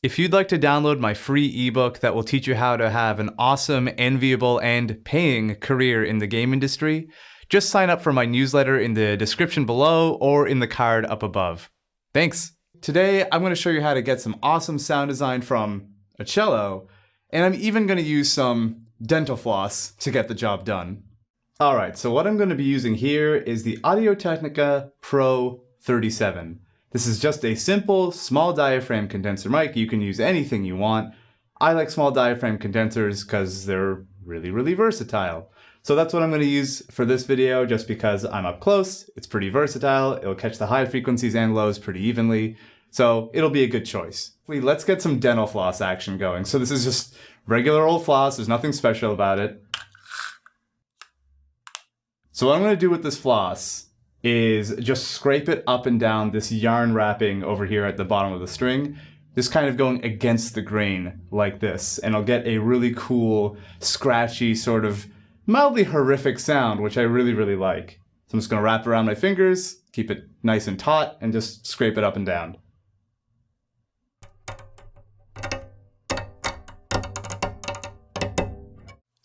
If you'd like to download my free ebook that will teach you how to have an awesome, enviable, and paying career in the game industry, just sign up for my newsletter in the description below or in the card up above. Thanks! Today, I'm going to show you how to get some awesome sound design from a cello, and I'm even going to use some dental floss to get the job done. Alright, so what I'm going to be using here is the Audio-Technica Pro 37. This is just a simple, small diaphragm condenser mic. You can use anything you want. I like small diaphragm condensers because they're really versatile. So that's what I'm going to use for this video just because I'm up close. It's pretty versatile. It'll catch the high frequencies and lows pretty evenly. So it'll be a good choice. Let's get some dental floss action going. So this is just regular old floss. There's nothing special about it. So what I'm going to do with this floss is just scrape it up and down this yarn wrapping over here at the bottom of the string, just kind of going against the grain like this, and I'll get a really cool, scratchy, sort of mildly horrific sound, which I really like. So I'm just going to wrap around my fingers, keep it nice and taut, and just scrape it up and down.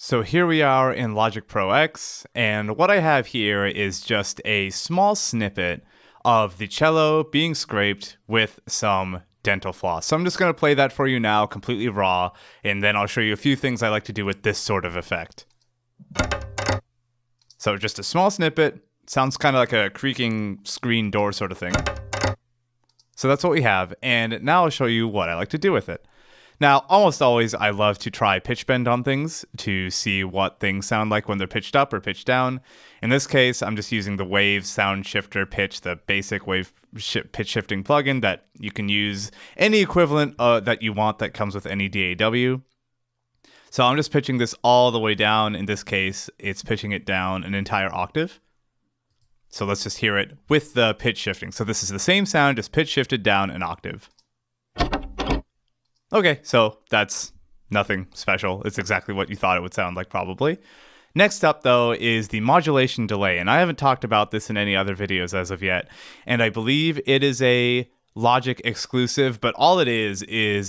So here we are in Logic Pro X, and what I have here is just a small snippet of the cello being scraped with some dental floss. So I'm just going to play that for you now, completely raw, and then I'll show you a few things I like to do with this sort of effect. So just a small snippet, sounds kind of like a creaking screen door sort of thing. So that's what we have, and now I'll show you what I like to do with it. Now, almost always I love to try pitch bend on things to see what things sound like when they're pitched up or pitched down. In this case, I'm just using the Wave Sound Shifter Pitch, the basic wave pitch shifting plugin that you can use any equivalent that you want that comes with any DAW. So I'm just pitching this all the way down. In this case, it's pitching it down an entire octave. So let's just hear it with the pitch shifting. So this is the same sound, just pitch shifted down an octave. Okay, so that's nothing special. It's exactly what you thought it would sound like, probably. Next up, though, is the modulation delay, and I haven't talked about this in any other videos as of yet, and I believe it is a Logic exclusive, but all it is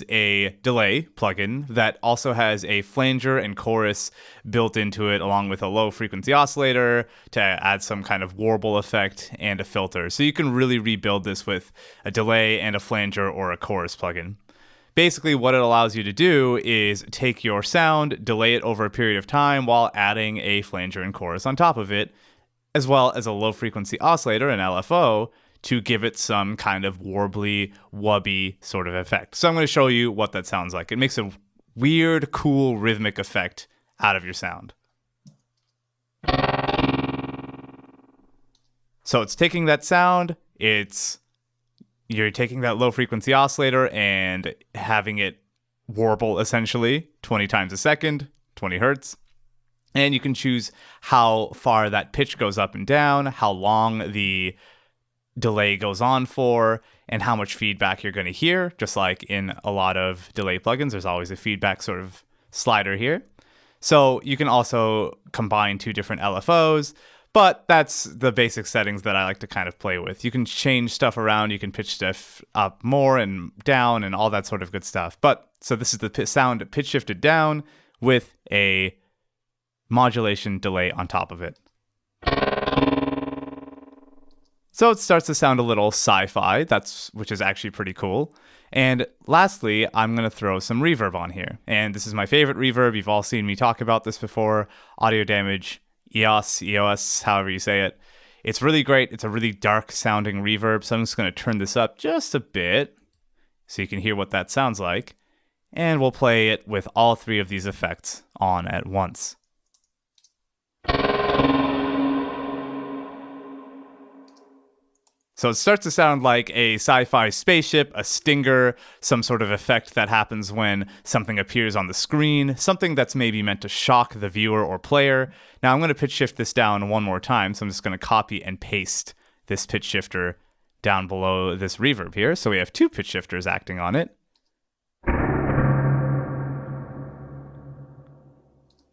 a delay plugin that also has a flanger and chorus built into it, along with a low frequency oscillator to add some kind of warble effect and a filter. So you can really rebuild this with a delay and a flanger or a chorus plugin. Basically, what it allows you to do is take your sound, delay it over a period of time while adding a flanger and chorus on top of it, as well as a low-frequency oscillator, an LFO, to give it some kind of warbly, wubby sort of effect. So I'm going to show you what that sounds like. It makes a weird, cool, rhythmic effect out of your sound. So it's taking that sound, you're taking that low frequency oscillator and having it warble essentially 20 times a second, 20 hertz. And you can choose how far that pitch goes up and down, how long the delay goes on for, and how much feedback you're going to hear. Just like in a lot of delay plugins, there's always a feedback sort of slider here. So you can also combine two different LFOs. But that's the basic settings that I like to kind of play with. You can change stuff around, you can pitch stuff up more and down and all that sort of good stuff. But so this is the sound pitch shifted down with a modulation delay on top of it. So it starts to sound a little sci-fi, which is actually pretty cool. And lastly, I'm going to throw some reverb on here. And this is my favorite reverb. You've all seen me talk about this before. Audio Damage EOS, however you say it. It's really great. It's a really dark sounding reverb. So I'm just going to turn this up just a bit so you can hear what that sounds like. And we'll play it with all three of these effects on at once. So it starts to sound like a sci-fi spaceship, a stinger, some sort of effect that happens when something appears on the screen, something that's maybe meant to shock the viewer or player. Now I'm going to pitch shift this down one more time, so I'm just going to copy and paste this pitch shifter down below this reverb here. So we have two pitch shifters acting on it.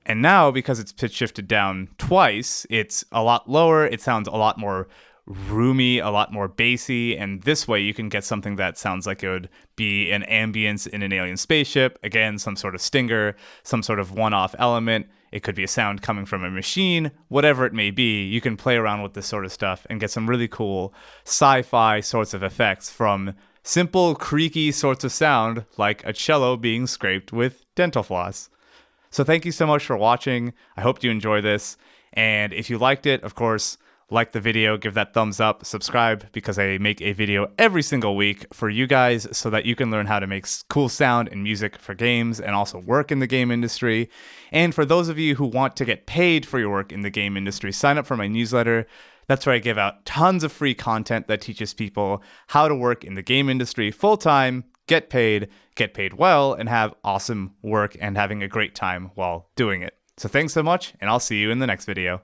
And now, because it's pitch shifted down twice, it's a lot lower, it sounds a lot more roomy, a lot more bassy, and this way you can get something that sounds like it would be an ambience in an alien spaceship. Again, some sort of stinger, some sort of one-off element. It could be a sound coming from a machine, whatever it may be. You can play around with this sort of stuff and get some really cool sci-fi sorts of effects from simple, creaky sorts of sound, like a cello being scraped with dental floss. So thank you so much for watching. I hope you enjoy this. And if you liked it, of course, like the video, give that thumbs up, subscribe, because I make a video every single week for you guys so that you can learn how to make cool sound and music for games and also work in the game industry. And for those of you who want to get paid for your work in the game industry, sign up for my newsletter. That's where I give out tons of free content that teaches people how to work in the game industry full-time, get paid well, and have awesome work and having a great time while doing it. So thanks so much, and I'll see you in the next video.